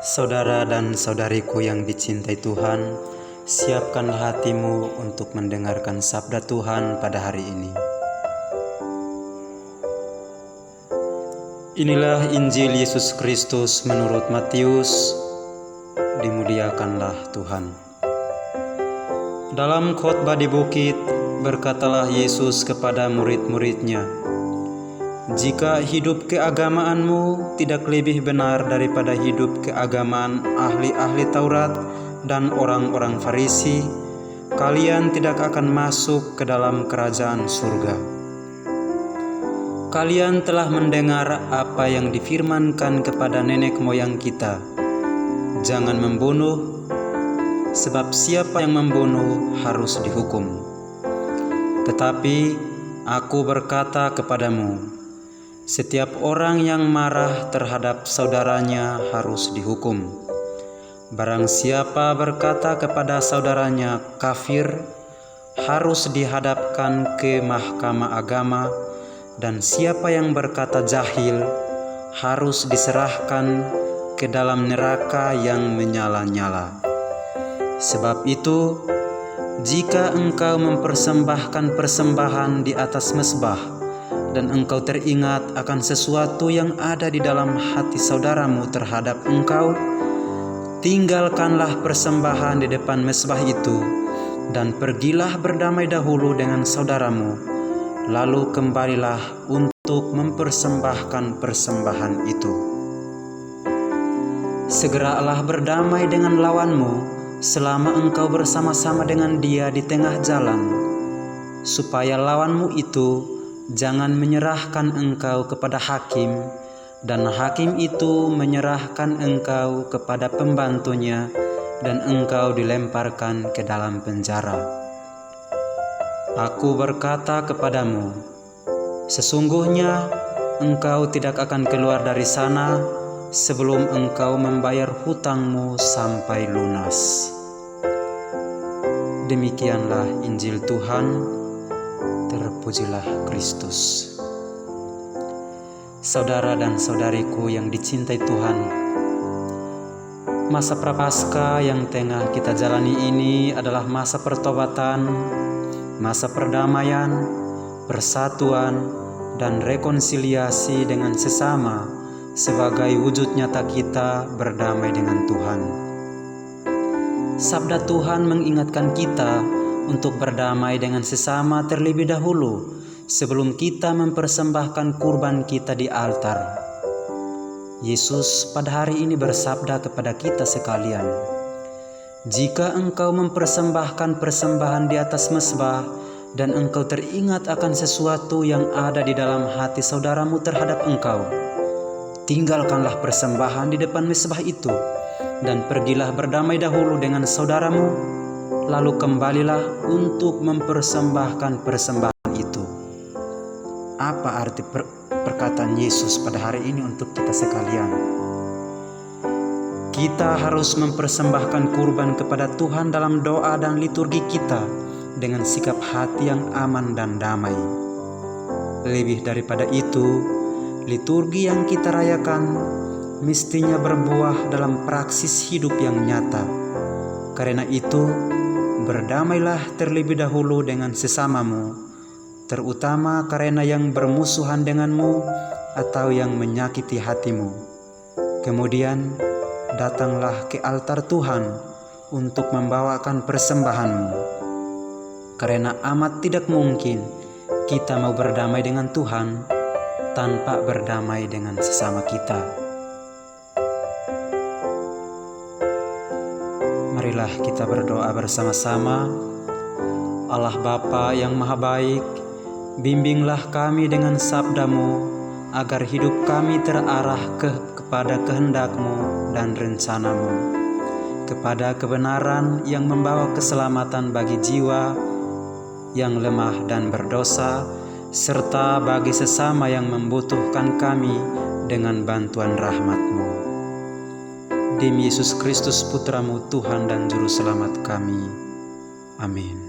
Saudara dan saudariku yang dicintai Tuhan, siapkanlah hatimu untuk mendengarkan sabda Tuhan pada hari ini. Inilah Injil Yesus Kristus menurut Matius. Dimuliakanlah Tuhan. Dalam khotbah di bukit, berkatalah Yesus kepada murid-muridnya, "Jika hidup keagamaanmu tidak lebih benar daripada hidup keagamaan ahli-ahli Taurat dan orang-orang Farisi, kalian tidak akan masuk ke dalam kerajaan surga. Kalian telah mendengar apa yang difirmankan kepada nenek moyang kita, jangan membunuh, sebab siapa yang membunuh harus dihukum. Tetapi aku berkata kepadamu, setiap orang yang marah terhadap saudaranya harus dihukum. Barang siapa berkata kepada saudaranya kafir, harus dihadapkan ke mahkamah agama, dan siapa yang berkata jahil, harus diserahkan ke dalam neraka yang menyala-nyala. Sebab itu, jika engkau mempersembahkan persembahan di atas mezbah, dan engkau teringat akan sesuatu yang ada di dalam hati saudaramu terhadap engkau, tinggalkanlah persembahan di depan mezbah itu, dan pergilah berdamai dahulu dengan saudaramu, lalu kembalilah untuk mempersembahkan persembahan itu. Segeralah berdamai dengan lawanmu selama engkau bersama-sama dengan dia di tengah jalan, supaya lawanmu itu jangan menyerahkan engkau kepada hakim, dan hakim itu menyerahkan engkau kepada pembantunya, dan engkau dilemparkan ke dalam penjara. Aku berkata kepadamu, sesungguhnya engkau tidak akan keluar dari sana sebelum engkau membayar hutangmu sampai lunas." Demikianlah Injil Tuhan. Terpujilah Kristus. Saudara dan saudariku yang dicintai Tuhan, masa Prapaskah yang tengah kita jalani ini adalah masa pertobatan, masa perdamaian, persatuan, dan rekonsiliasi dengan sesama sebagai wujud nyata kita berdamai dengan Tuhan. Sabda Tuhan mengingatkan kita untuk berdamai dengan sesama terlebih dahulu sebelum kita mempersembahkan kurban kita di altar. Yesus pada hari ini bersabda kepada kita sekalian, "Jika engkau mempersembahkan persembahan di atas mezbah dan engkau teringat akan sesuatu yang ada di dalam hati saudaramu terhadap engkau, tinggalkanlah persembahan di depan mezbah itu dan pergilah berdamai dahulu dengan saudaramu, lalu kembalilah untuk mempersembahkan persembahan itu." Apa arti perkataan Yesus pada hari ini untuk kita sekalian? Kita harus mempersembahkan kurban kepada Tuhan dalam doa dan liturgi kita dengan sikap hati yang aman dan damai. Lebih daripada itu, liturgi yang kita rayakan mestinya berbuah dalam praksis hidup yang nyata. Karena itu, berdamailah terlebih dahulu dengan sesamamu, terutama karena yang bermusuhan denganmu atau yang menyakiti hatimu. Kemudian, datanglah ke altar Tuhan untuk membawakan persembahanmu. Karena amat tidak mungkin kita mau berdamai dengan Tuhan tanpa berdamai dengan sesama kita. Marilah kita berdoa bersama-sama. Allah Bapa yang Maha Baik, bimbinglah kami dengan sabda-Mu agar hidup kami terarah kepada kehendak-Mu dan rencana-Mu, kepada kebenaran yang membawa keselamatan bagi jiwa yang lemah dan berdosa, serta bagi sesama yang membutuhkan kami dengan bantuan rahmat-Mu. Demi Yesus Kristus Putra-Mu, Tuhan dan Juru Selamat kami. Amin.